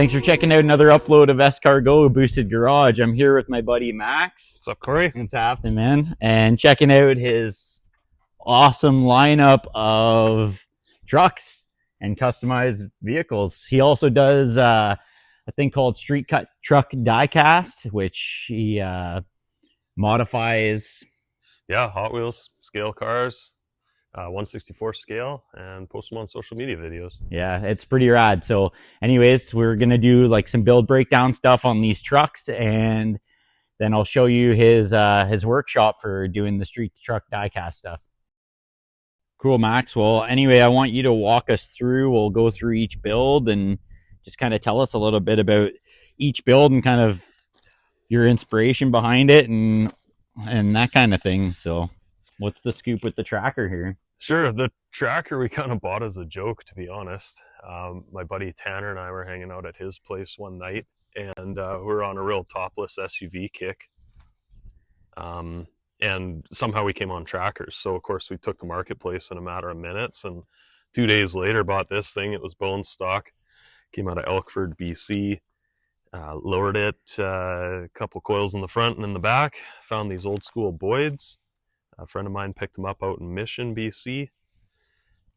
Thanks for checking out another upload of Escargot Boosted Garage. I'm here with my buddy Max. What's up, Corey? What's happening, man? And checking out his awesome lineup of trucks and customized vehicles. He also does a thing called Street Cut Truck Diecast, which he modifies. Yeah, Hot Wheels scale cars, 1/64 scale, and post them on social media videos. Yeah, it's pretty rad. So anyways, we're going to do like some build breakdown stuff on these trucks, and then I'll show you his workshop for doing the street truck diecast stuff. Cool, Max. Well, anyway, I want you to walk us through. We'll go through each build and just kind of tell us a little bit about each build and kind of your inspiration behind it and that kind of thing. So what's the scoop with the tracker here? Sure, the tracker we kind of bought as a joke, to be honest. My buddy Tanner and I were hanging out at his place one night, and we were on a real topless SUV kick. And somehow we came on trackers. So of course we took the marketplace in a matter of minutes, and 2 days later bought this thing. It was bone stock, came out of Elkford, BC. Lowered it, a couple coils in the front and in the back. Found these old school Boyds. A friend of mine picked them up out in Mission, BC.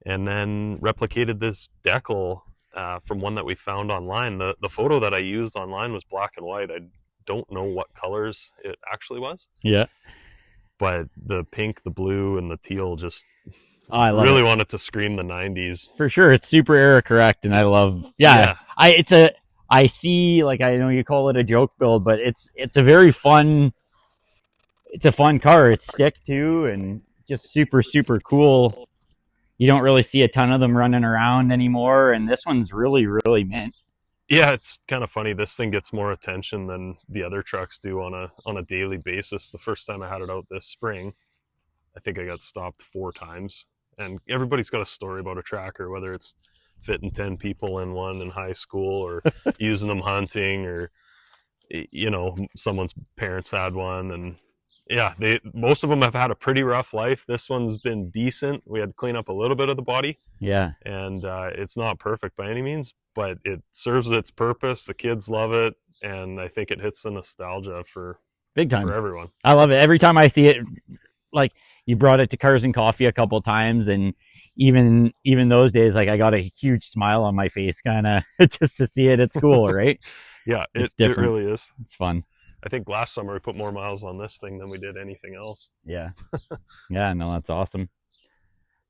And then replicated this decal from one that we found online. The photo that I used online was black and white. I don't know what colors it actually was. Yeah. But the pink, the blue, and the teal just I love really it. wanted to scream the 90s. For sure. It's super error correct, and I love I see, like, I know you call it a joke build, but it's a very fun, it's a fun car. It's stick too, and just super, super cool. You don't really see a ton of them running around anymore, and this one's really, really mint. Yeah, it's kind of funny. This thing gets more attention than the other trucks do on a daily basis. The first time I had it out this spring, I think I got stopped 4 times. And everybody's got a story about a tracker, whether it's fitting 10 people in one in high school or using them hunting, or, you know, someone's parents had one. And yeah, most of them have had a pretty rough life. This one's been decent. We had to clean up a little bit of the body. Yeah. And it's not perfect by any means, but it serves its purpose. The kids love it, and I think it hits the nostalgia for big time for everyone. I love it. Every time I see it, like, you brought it to Cars and Coffee a couple times, and even those days, like, I got a huge smile on my face, kind of just to see it. It's cool, right? Yeah, it's it different. really is. It's fun. I think last summer we put more miles on this thing than we did anything else. Yeah. Yeah, no, that's awesome.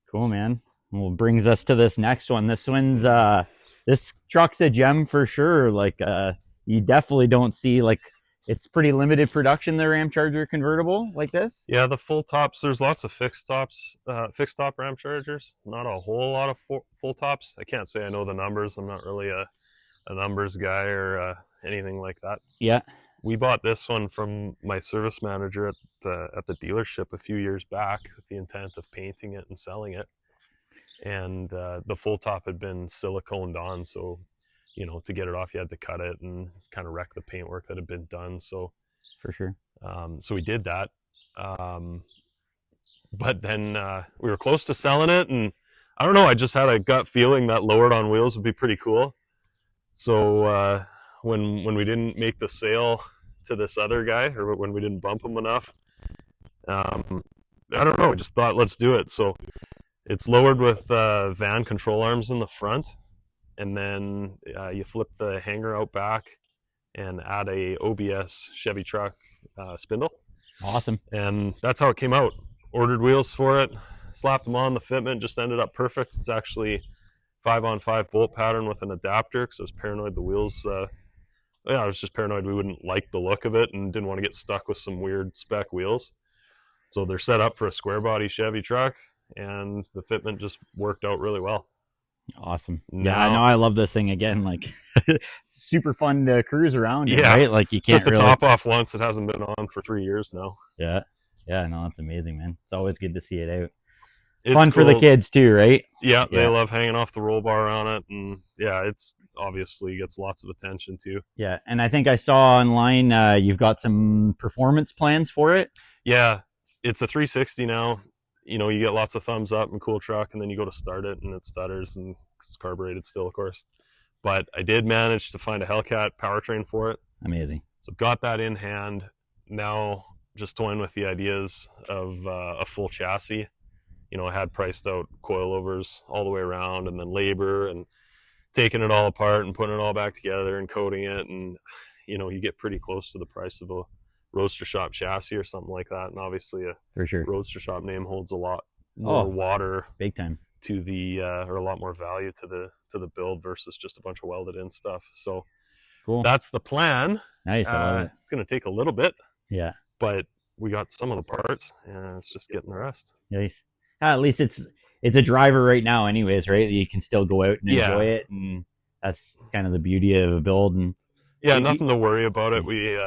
Cool, man. Well, brings us to this next one. This one's this truck's a gem for sure. Like, you definitely don't see, like, it's pretty limited production, the Ram Charger convertible like this. Yeah, the full tops, there's lots of fixed top Ram Chargers, not a whole lot of full tops. I can't say I know the numbers. I'm not really a numbers guy or anything like that. Yeah. We bought this one from my service manager at the dealership a few years back with the intent of painting it and selling it. And the full top had been siliconed on, so, you know, to get it off, you had to cut it and kind of wreck the paintwork that had been done. So, for sure. So we did that. But then we were close to selling it, and I don't know, I just had a gut feeling that lowered on wheels would be pretty cool. So when we didn't make the sale to this other guy, or when we didn't bump him enough, I don't know, I just thought, let's do it. So it's lowered with van control arms in the front. And then you flip the hanger out back and add a OBS Chevy truck spindle. Awesome. And that's how it came out. Ordered wheels for it, slapped them on. The fitment just ended up perfect. It's actually 5-on-5 bolt pattern with an adapter, because I was paranoid the wheels, I was just paranoid we wouldn't like the look of it and didn't want to get stuck with some weird spec wheels. So they're set up for a square body Chevy truck, and the fitment just worked out really well. Awesome. Yeah, I know. I love this thing again. Like, super fun to cruise around in, yeah, right? Like, you can't took the really top off once. It hasn't been on for 3 years now. Yeah. Yeah, no, that's amazing, man. It's always good to see it out. It's fun cool for the kids too, right? Yeah, they love hanging off the roll bar on it, and yeah, it's obviously gets lots of attention too. Yeah, and I think I saw online you've got some performance plans for it. Yeah, it's a 360 now. You know, you get lots of thumbs up and cool truck, and then you go to start it and it stutters, and it's carbureted still, of course. But I did manage to find a Hellcat powertrain for it. Amazing. So got that in hand. Now just toying with the ideas of a full chassis. You know, I had priced out coilovers all the way around, and then labor, and taking it all apart and putting it all back together and coating it. And, you know, you get pretty close to the price of a roadster shop chassis or something like that. And obviously a For sure. roadster shop name holds a lot more water big time to the or a lot more value to the build versus just a bunch of welded in stuff. So cool. That's the plan. Nice. I love it. It's going to take a little bit. Yeah. But we got some of the parts, and it's just getting the rest. Nice. At least it's a driver right now anyways, right? You can still go out and enjoy it, and that's kind of the beauty of a build. And nothing to worry about it. We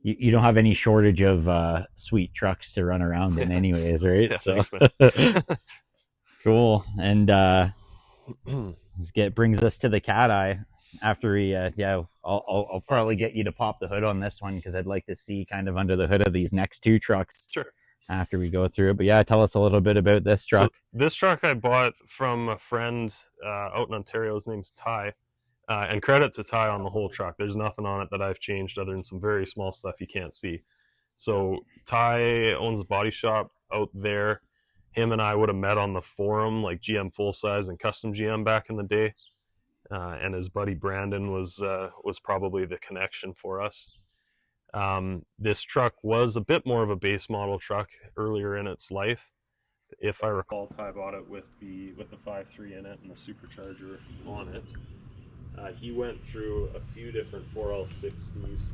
you don't have any shortage of sweet trucks to run around in anyways, right? Yeah, so thanks, cool. And brings us to the cat eye. After we I'll probably get you to pop the hood on this one, because I'd like to see kind of under the hood of these next two trucks. Sure. After we go through it. But yeah, tell us a little bit about this truck. So this truck I bought from a friend out in Ontario. His name's Ty. And credit to Ty on the whole truck. There's nothing on it that I've changed other than some very small stuff you can't see. So Ty owns a body shop out there. Him and I would have met on the forum, like GM Full Size and Custom GM back in the day. And his buddy Brandon was probably the connection for us. This truck was a bit more of a base model truck earlier in its life. If I recall, Ty bought it with the 5.3 in it and the supercharger on it. He went through a few different 4L60s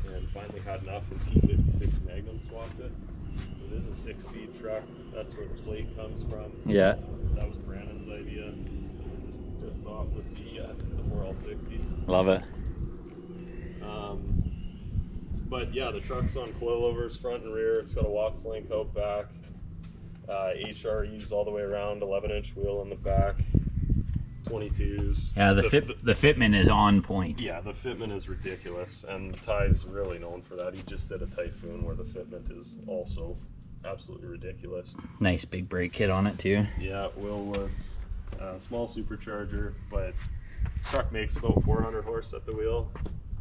and finally had enough, and T56 Magnum swapped it. So it is a 6-speed truck. That's where the plate comes from. Yeah. That was Brandon's idea. Just pissed off with the 4L60s. Love it. But yeah, the truck's on coilovers front and rear. It's got a Watts link out back. HREs all the way around, 11-inch wheel in the back. 22s. Yeah, the fitment is on point. Yeah, the fitment is ridiculous, and Ty's really known for that. He just did a Typhoon where the fitment is also absolutely ridiculous. Nice big brake kit on it too. Yeah, Willwoods, small supercharger, but truck makes about 400 horse at the wheel.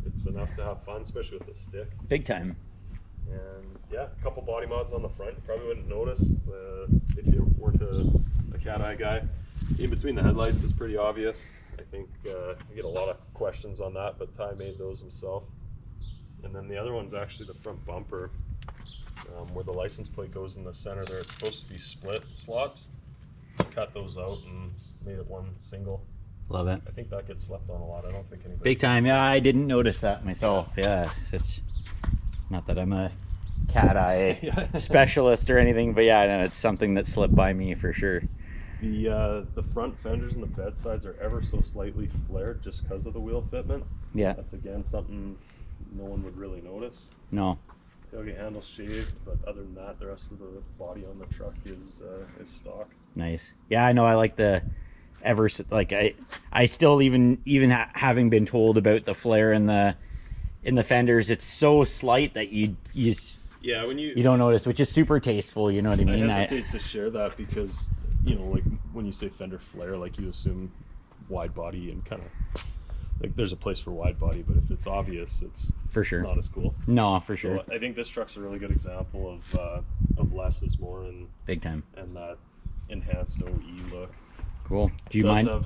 It's enough to have fun, especially with the stick. Big time. And yeah, a couple body mods on the front. You probably wouldn't notice if you weren't a cat eye guy. In between the headlights is pretty obvious. I think I get a lot of questions on that, but Ty made those himself. And then the other one's actually the front bumper, where the license plate goes in the center there. It's supposed to be split slots. Cut those out and made it one single. Love it. I think that gets slept on a lot. I don't think anybody. Big time. Yeah, I didn't notice that myself. Yeah, it's not that I'm a cat eye specialist or anything, but yeah, no, it's something that slipped by me for sure. The front fenders and the bed sides are ever so slightly flared just because of the wheel fitment. Yeah. That's again something no one would really notice. No. Tailgate handle shaved, but other than that, the rest of the body on the truck is stock. Nice. Yeah, I know. I like the I still even having been told about the flare in the fenders, it's so slight that you when you don't notice, which is super tasteful. You know what I mean? I hesitate to share that because like when you say fender flare, like you assume wide body and kind of like there's a place for wide body, but if it's obvious, it's for sure not as cool. No, for sure. So I think this truck's a really good example of less is more, and big time, and that enhanced OE look. Cool. Do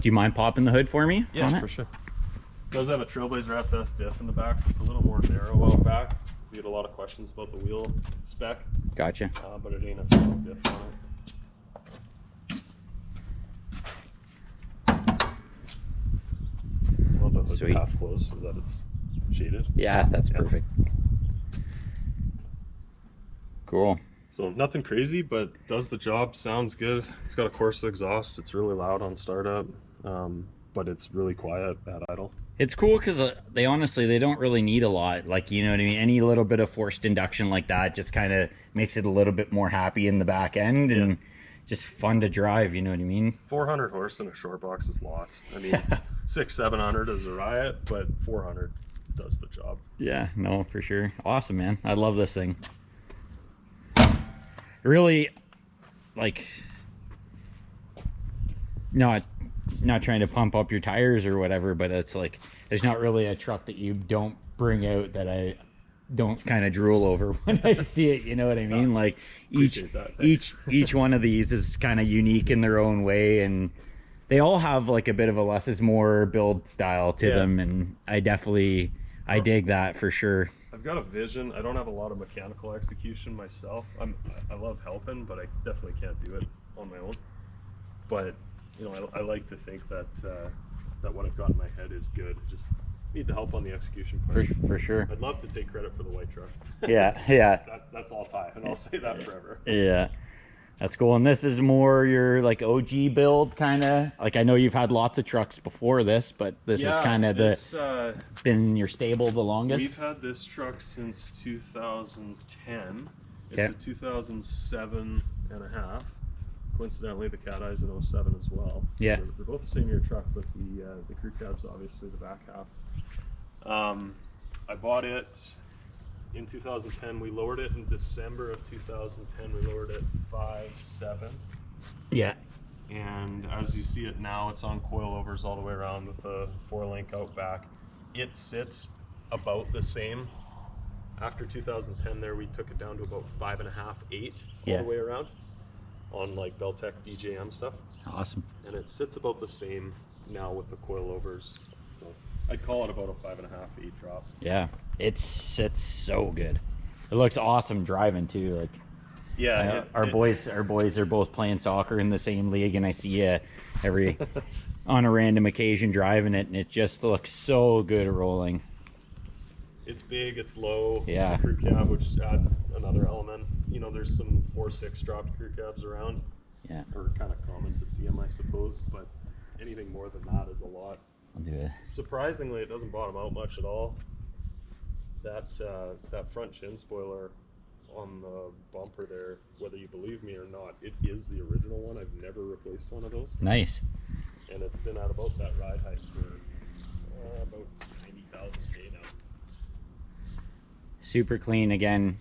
you mind popping the hood for me? Yeah, for sure. It does have a Trailblazer SS diff in the back, so it's a little more narrow out back. You get a lot of questions about the wheel spec. Gotcha. But it ain't a single diff on it. I'll have the hood Sweet. half closed so that it's shaded. Yeah, that's perfect. Cool. So nothing crazy, but does the job, sounds good. It's got a Corsa exhaust. It's really loud on startup, but it's really quiet at idle. It's cool because they don't really need a lot. Like, you know what I mean? Any little bit of forced induction like that just kind of makes it a little bit more happy in the back end and just fun to drive, you know what I mean? 400 horse in a short box is lots. I mean, 600-700 is a riot, but 400 does the job. Yeah, no, for sure. Awesome, man. I love this thing. Really, like, no, not trying to pump up your tires or whatever, but it's like there's not really a truck that you don't bring out that I don't kind of drool over when I see it. You know what I mean? Like each one of these is kind of unique in their own way, and they all have like a bit of a less is more build style to them, and I dig that for sure. I've got a vision. I don't have a lot of mechanical execution myself. I love helping, but I definitely can't do it on my own. But you know, I like to think that that what I've got in my head is good. Just need the help on the execution part. For sure. I'd love to take credit for the white truck. Yeah. That's all Ty, and I'll say that forever. Yeah. That's cool. And this is more your like OG build kind of. Like I know you've had lots of trucks before this, but this is kind of been your stable the longest. We've had this truck since 2010. It's a 2007 and a half. Coincidentally, the Cat Eye's in 07 as well. So yeah. They're both the same year truck, but the crew cab's obviously the back half. I bought it in 2010. We lowered it in December of 2010. We lowered it 5.7. Yeah. And as you see it now, it's on coilovers all the way around with a 4-link out back. It sits about the same. After 2010 there, we took it down to about 5.5, 8 all the way around on like Beltec DJM stuff. Awesome. And it sits about the same now with the coilovers. So I'd call it about a 5.5, 8 drop. Yeah, it sits so good. It looks awesome driving too. Like, yeah, our boys are both playing soccer in the same league, and I see you every on a random occasion driving it, and it just looks so good rolling. It's big, it's low. Yeah. It's a crew cab, which adds another element. You know, there's some 4.6 dropped crew cabs around. Yeah. Or kind of common to see them, I suppose. But anything more than that is a lot. I'll do it. Surprisingly, it doesn't bottom out much at all. That front chin spoiler on the bumper there, whether you believe me or not, it is the original one. I've never replaced one of those. Nice. And it's been at about that ride height for about 90,000 K now. Super clean again.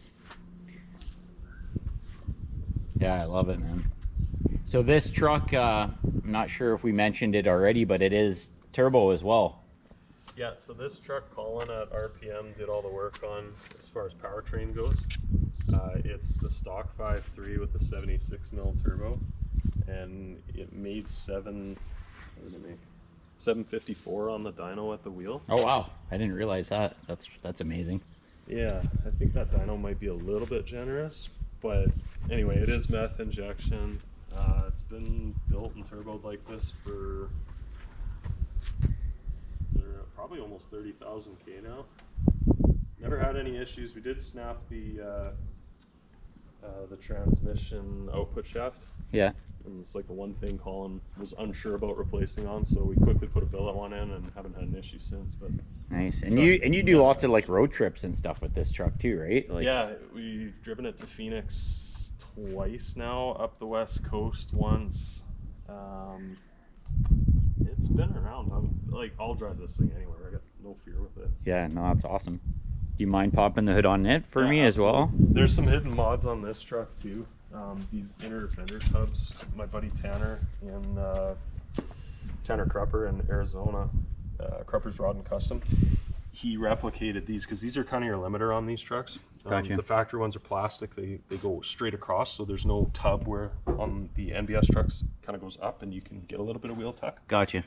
Yeah, I love it, man. So this truck, I'm not sure if we mentioned it already, but it is turbo as well. Yeah, so this truck, Colin at RPM did all the work on as far as powertrain goes. It's the stock 5.3 with a 76 mil turbo, and it made 754 on the dyno at the wheel. Oh wow, I didn't realize that. That's amazing. Yeah, I think that dyno might be a little bit generous, but anyway, it is meth injection. It's been built and turboed like this for probably almost 30,000 K now. Never had any issues. We did snap the transmission output shaft. Yeah. And it's like the one thing Colin was unsure about replacing on, so we quickly put a billet one in and haven't had an issue since. But nice. And you do lots of like road trips and stuff with this truck too, right? Like, yeah, we've driven it to Phoenix twice now, up the west coast once. It's been around. I'll drive this thing anywhere. I got no fear with it. Yeah, no, that's awesome. Do you mind popping the hood on it for me as well? There's some hidden mods on this truck too. These inner fender tubs, my buddy Tanner Crupper in Arizona, Crupper's Rod and Custom, he replicated these because these are kind of your limiter on these trucks. Gotcha. The factory ones are plastic. They go straight across, so there's no tub where on the NBS trucks kind of goes up and you can get a little bit of wheel tuck. Gotcha.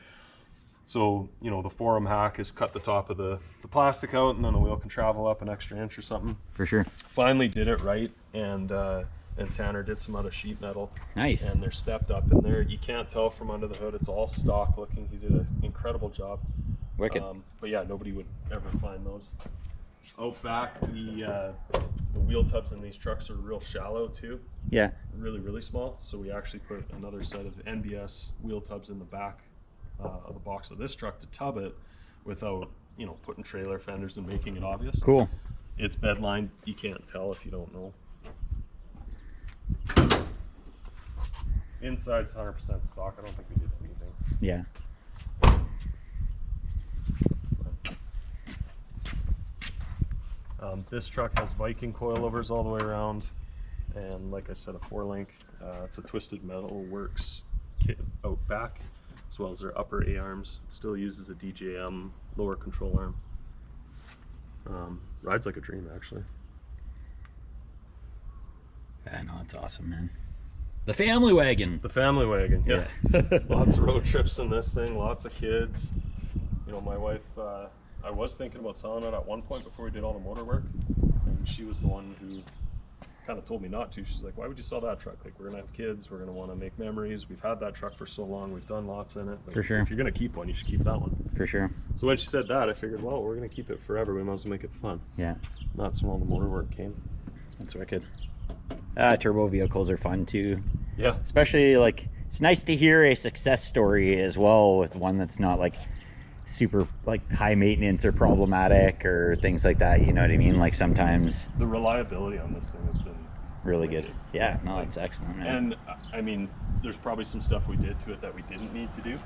So, you know, the forum hack is cut the top of the plastic out, and then the wheel can travel up an extra inch or something. For sure. Finally did it right, and Tanner did some out of sheet metal. Nice. And they're stepped up in there. You can't tell from under the hood. It's all stock looking. He did an incredible job. Wicked. But yeah, nobody would ever find those. Out back, the wheel tubs in these trucks are real shallow too. Yeah. Really, really small. So we actually put another set of NBS wheel tubs in the back of the box of this truck to tub it without, you know, putting trailer fenders and making it obvious. Cool. It's bedline. You can't tell if you don't know. Inside's 100% stock. I don't think we did anything. Yeah. This truck has Viking coilovers all the way around, and like I said, a 4-link. It's a Twisted Metal Works kit out back. as well as their upper A arms. It still uses a DJM lower control arm. Rides like a dream, actually. I know, it's awesome, man. The family wagon. The family wagon, yeah. Lots of road trips in this thing, lots of kids. You know, my wife, I was thinking about selling it at one point before we did all the motor work, and she was the one who kind of told me not to. She's like, why would you sell that truck? Like, we're gonna have kids, we're gonna want to make memories. We've had that truck for so long, we've done lots in it. Like, for sure. If you're gonna keep one, you should keep that one. For sure. So when she said that, I figured, well, we're gonna keep it forever. We might as well make it fun. Yeah. And that's when all the motor work came. That's wicked. Turbo vehicles are fun too. Yeah. Especially, like, it's nice to hear a success story as well with one that's not like super like high maintenance or problematic or things like that. You know what I mean? Like, sometimes the reliability on this thing has been really good. Yeah, no, it's excellent, man. And I mean, there's probably some stuff we did to it that we didn't need to do,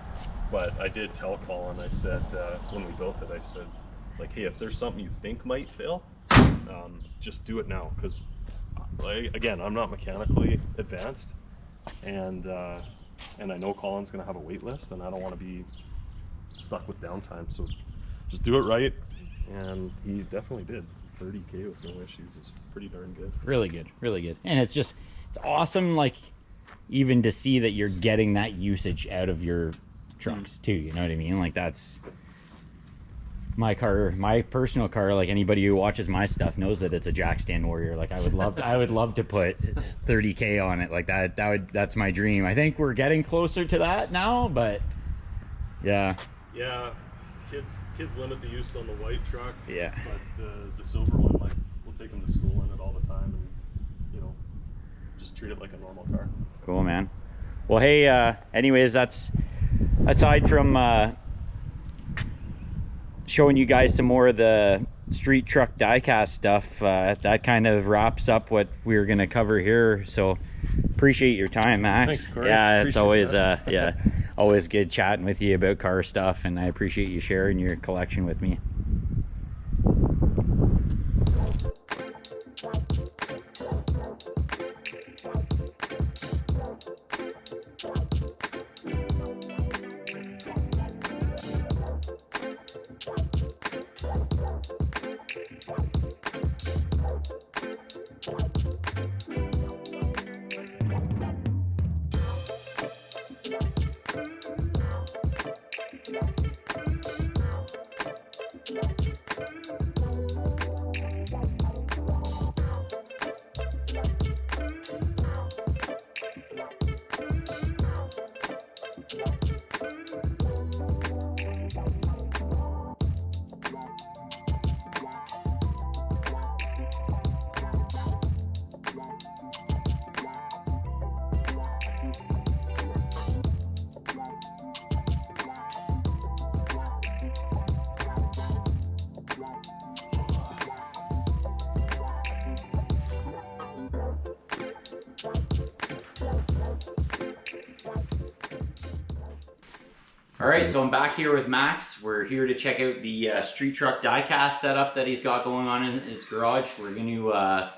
but I did tell Colin, I said, when we built it, I said, like, hey, if there's something you think might fail, just do it now, because again, I'm not mechanically advanced, and I know Colin's gonna have a wait list, and I don't want to be stuck with downtime, so just do it right. And he definitely did. 30K with no issues is pretty darn good. Really good, really good. And it's awesome, like, even to see that you're getting that usage out of your trucks too, you know what I mean? Like, that's my car, my personal car. Like, anybody who watches my stuff knows that it's a jack stand warrior. Like, I would love to put 30K on it. Like, that's my dream. I think we're getting closer to that now, but yeah. Kids limit the use on the white truck. Yeah. But the silver one, like, we'll take them to school in it all the time, and, you know, just treat it like a normal car. Cool, man. Well, hey, anyways, that's aside from showing you guys some more of the street truck diecast stuff, that kind of wraps up what we were going to cover here. So appreciate your time, Max. Thanks, Corey. Yeah, it's always always good chatting with you about car stuff, and I appreciate you sharing your collection with me. All right, so I'm back here with Max. We're here to check out the street truck diecast setup that he's got going on in his garage. We're going to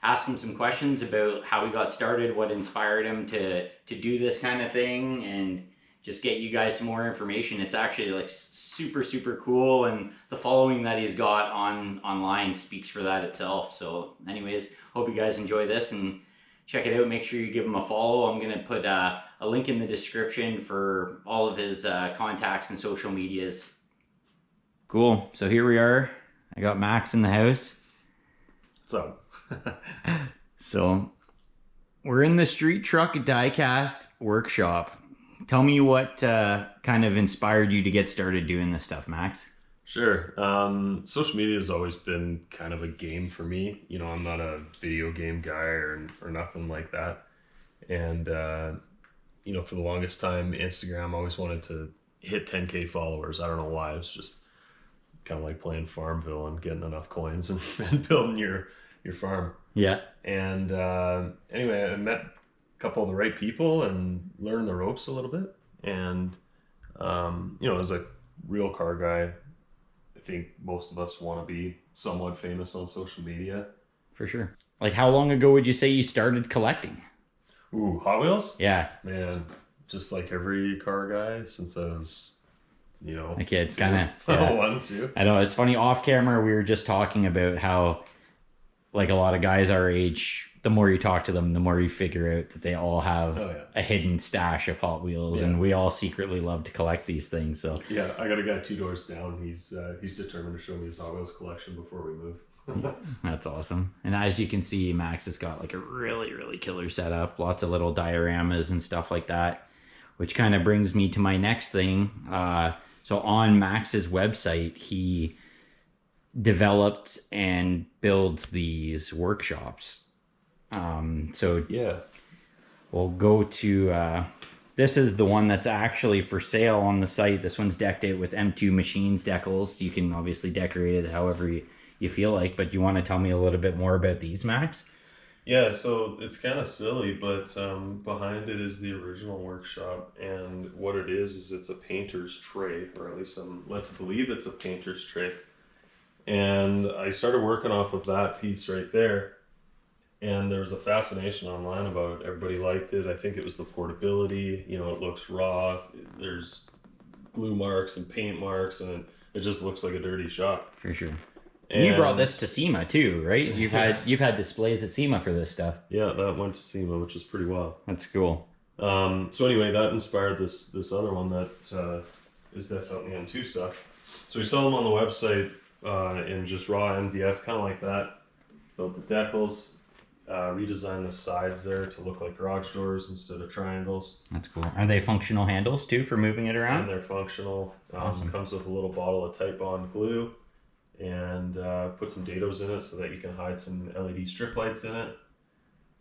ask him some questions about how he got started, what inspired him to do this kind of thing, and just get you guys some more information. It's actually like super, super cool, and the following that he's got online speaks for that itself. So anyways, hope you guys enjoy this and check it out. Make sure you give him a follow. I'm going to put a link in the description for all of his contacts and social medias. Cool. So here we are. I got Max in the house. What's up? So we're in the street truck diecast workshop. Tell me what kind of inspired you to get started doing this stuff, Max. Sure. Social media has always been kind of a game for me. You know, I'm not a video game guy or nothing like that. And, you know, for the longest time, Instagram, I always wanted to hit 10K followers. I don't know why. It was just kind of like playing Farmville and getting enough coins and building your farm. Yeah. And anyway, I met a couple of the right people and learned the ropes a little bit. And, you know, as a real car guy, I think most of us want to be somewhat famous on social media. For sure. Like, how long ago would you say you started collecting? Ooh, Hot Wheels? Yeah. Man, just like every car guy since I was, A kid, kind of. Yeah. 1, 2. I know it's funny. Off camera, we were just talking about how, like, a lot of guys our age, the more you talk to them, the more you figure out that they all have a hidden stash of Hot Wheels, and we all secretly love to collect these things. So yeah, I got a guy 2 doors down. He's determined to show me his Hot Wheels collection before we move. That's awesome. And as you can see, Max has got like a really, really killer setup. Lots of little dioramas and stuff like that, which kind of brings me to my next thing. So on Max's website, he developed and builds these workshops. So yeah, we'll go to, this is the one that's actually for sale on the site. This one's decked out with M2 Machines decals. You can obviously decorate it however you feel like, but you want to tell me a little bit more about these, Max? Yeah, so it's kind of silly, but behind it is the original workshop, and what it is it's a painter's tray, or at least I'm led to believe it's a painter's tray. And I started working off of that piece right there, and there was a fascination online about it. Everybody liked it. I think it was the portability. It looks raw. There's glue marks and paint marks, and it just looks like a dirty shop. For sure. And you brought this to SEMA too, right? You've had displays at SEMA for this stuff. Yeah, that went to SEMA, which is pretty wild. That's cool. So anyway, that inspired this other one that is decked out in the M2 stuff. So we sell them on the website in just raw MDF, kind of like that. Built the decals, redesigned the sides there to look like garage doors instead of triangles. That's cool. Are they functional handles too for moving it around? And they're functional. Awesome. Comes with a little bottle of Type Bond glue, and put some dados in it so that you can hide some LED strip lights in it.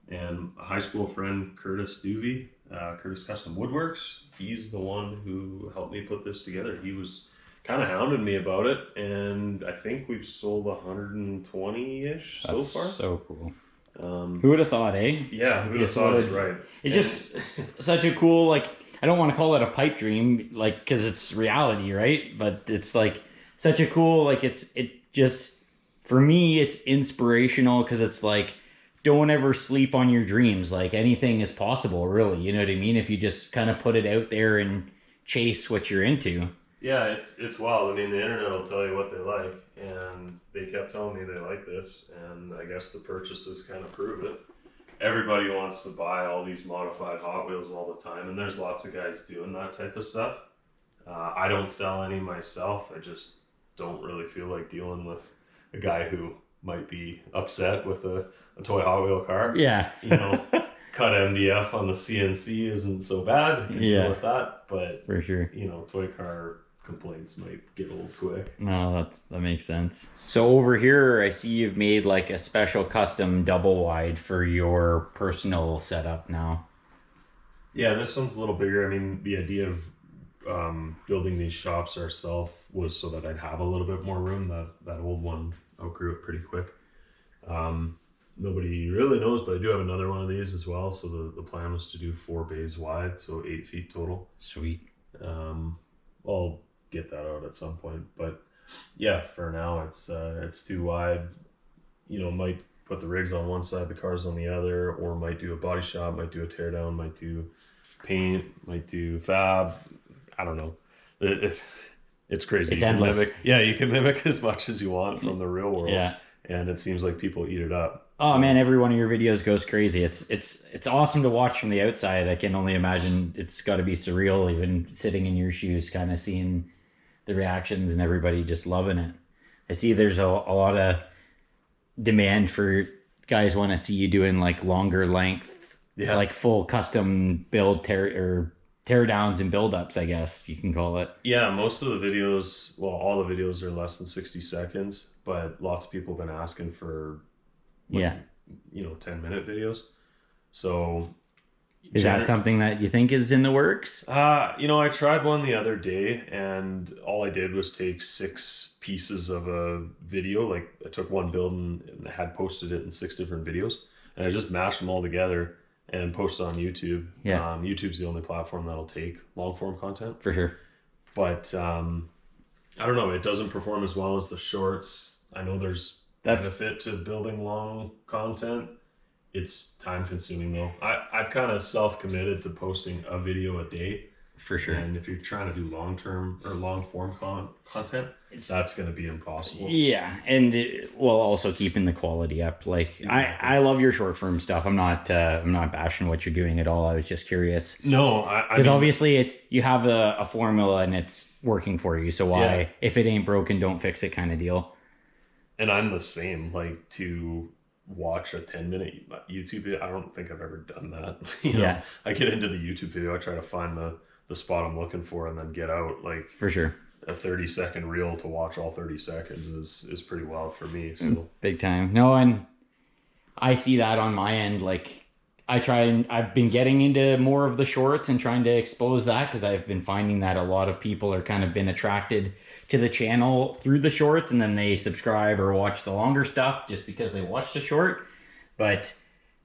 And a high school friend, Curtis Duvey, Curtis Custom Woodworks, he's the one who helped me put this together. He was kind of hounding me about it, and I think we've sold 120-ish so far. That's so cool. Who would have thought, eh? Yeah, who would have thought it was right. It's just such a cool, like, I don't want to call it a pipe dream, like, because it's reality, right? But it's like such a cool, like, it just, for me, it's inspirational because it's like, don't ever sleep on your dreams. Like, anything is possible, really. You know what I mean? If you just kind of put it out there and chase what you're into. Yeah, it's wild. I mean, the internet will tell you what they like, and they kept telling me they like this, and I guess the purchases kind of prove it. Everybody wants to buy all these modified Hot Wheels all the time, and there's lots of guys doing that type of stuff. I don't sell any myself. I just don't really feel like dealing with a guy who might be upset with a toy Hot Wheel car. Yeah. Cut MDF on the CNC isn't so bad. You can deal with that, but for sure, toy car complaints might get old quick. No, that makes sense. So over here, I see you've made like a special custom double wide for your personal setup now. Yeah, this one's a little bigger. I mean, the idea of building these shops ourselves was so that I'd have a little bit more room. That old one outgrew it pretty quick. Nobody really knows, but I do have another one of these as well. So the plan was to do 4 bays wide, so 8 feet total. Sweet. I'll get that out at some point, but yeah, for now it's too wide. Might put the rigs on one side, the cars on the other, or might do a body shop, might do a teardown, might do paint, might do fab. I don't know. It's crazy. It's endless. You can mimic as much as you want from the real world. Yeah. And it seems like people eat it up. Oh man, every one of your videos goes crazy. It's awesome to watch from the outside. I can only imagine it's got to be surreal, even sitting in your shoes, kind of seeing the reactions and everybody just loving it. I see there's a lot of demand for guys want to see you doing like longer length, like full custom build teardowns and build ups, I guess you can call it. Yeah, most of the videos, well, all the videos are less than 60 seconds, but lots of people have been asking for 10-minute videos. So is that something that you think is in the works? I tried one the other day, and all I did was take 6 pieces of a video. Like, I took one build and had posted it in 6 different videos, and I just mashed them all together and posted on YouTube. Yeah. YouTube's the only platform that'll take long form content. For sure. But I don't know, it doesn't perform as well as the shorts. I know there's benefit to building long content. It's time consuming though. I've kind of self-committed to posting a video a day. For sure. And if you're trying to do long-term or long-form content, that's going to be impossible. Yeah, and also keeping the quality up. Like exactly. I love your short form stuff. I'm not bashing what you're doing at all. I was just curious. No, because obviously you have a formula and it's working for you. So why, if it ain't broken, don't fix it kind of deal. And I'm the same. Like to watch a 10-minute YouTube video, I don't think I've ever done that. You know, I get into the YouTube video, I try to find the spot I'm looking for and then get out. Like for sure. A 30-second reel to watch all 30 seconds is pretty wild for me. So big time. No, and I see that on my end. Like I've been getting into more of the shorts and trying to expose that because I've been finding that a lot of people are kind of been attracted to the channel through the shorts and then they subscribe or watch the longer stuff just because they watched the short. But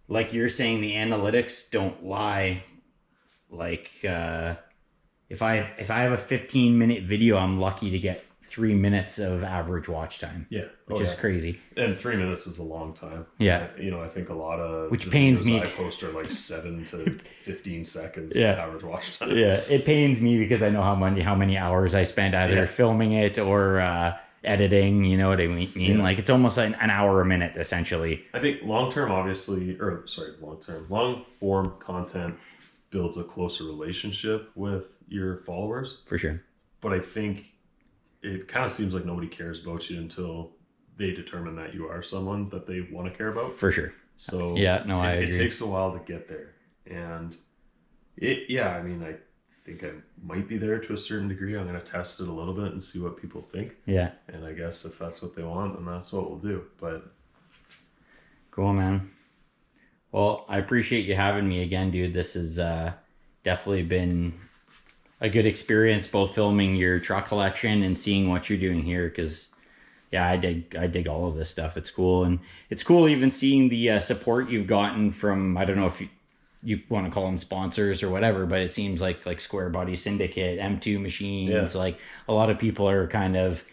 like you're saying, the analytics don't lie. Like if I have a 15-minute video, I'm lucky to get 3 minutes of average watch time. Yeah. Which is crazy. And 3 minutes is a long time. Yeah. You know, I think a lot of which pains me. I post are like 7 to 15 seconons average watch time. Yeah. It pains me because I know how many hours I spend either filming it or editing, you know what I mean? Yeah. Like it's almost an hour a minute essentially. I think long form content builds a closer relationship with your followers. For sure. But I think it kind of seems like nobody cares about you until they determine that you are someone that they want to care about. For sure. So I agree. It takes a while to get there. And I mean, I think I might be there to a certain degree. I'm going to test it a little bit and see what people think. Yeah. And I guess if that's what they want, then that's what we'll do. But cool, man. Well, I appreciate you having me again, dude. This has definitely been a good experience, both filming your truck collection and seeing what you're doing here. Because, I dig all of this stuff. It's cool, and it's cool even seeing the support you've gotten from. I don't know if you want to call them sponsors or whatever, but it seems like Square Body Syndicate, M2 Machines, like a lot of people are kind of.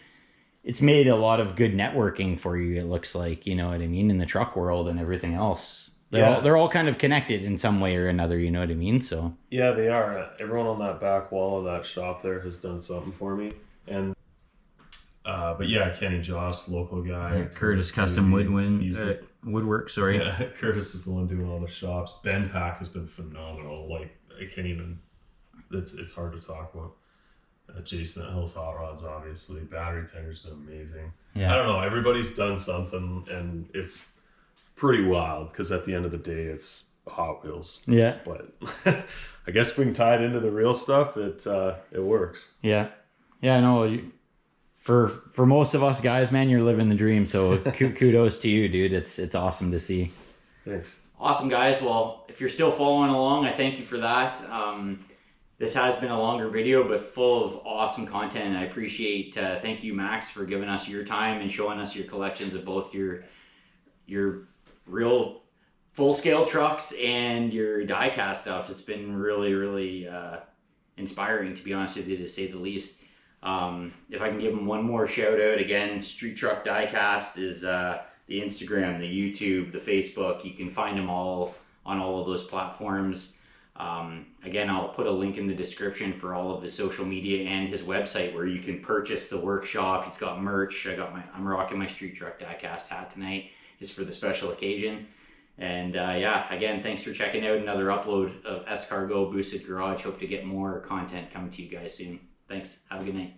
It's made a lot of good networking for you. It looks like, you know what I mean, in the truck world and everything else. They're all kind of connected in some way or another, you know what I mean? So yeah, they are. Everyone on that back wall of that shop there has done something for me. And but Kenny Joss, local guy. Yeah, Curtis Custom Woodwork, sorry. Yeah, Curtis is the one doing all the shops. Ben Pack has been phenomenal. Like I can't even. It's hard to talk about. Jason at Hills Hot Rods, obviously. Battery Tender's been amazing. Yeah. I don't know. Everybody's done something, and it's pretty wild because at the end of the day it's Hot Wheels. Yeah. But I guess if we can tie it into the real stuff, it works. Yeah. No, for most of us guys, man, you're living the dream. So kudos to you, dude. It's awesome to see. Thanks. Awesome, guys. Well, if you're still following along, I thank you for that. This has been a longer video, but full of awesome content. And I appreciate, thank you, Max, for giving us your time and showing us your collections of both your real full-scale trucks and your die-cast stuff. It's been really, really inspiring, to be honest with you, to say the least. If I can give them one more shout out, again, Street Truck Diecast is the Instagram, the YouTube, the Facebook. You can find them all on all of those platforms. Again, I'll put a link in the description for all of his social media and his website where you can purchase the workshop. He's got merch. I'm rocking my Street Truck Diecast hat tonight just for the special occasion. And again, thanks for checking out another upload of Escargot Boosted Garage. Hope to get more content coming to you guys soon. Thanks. Have a good night.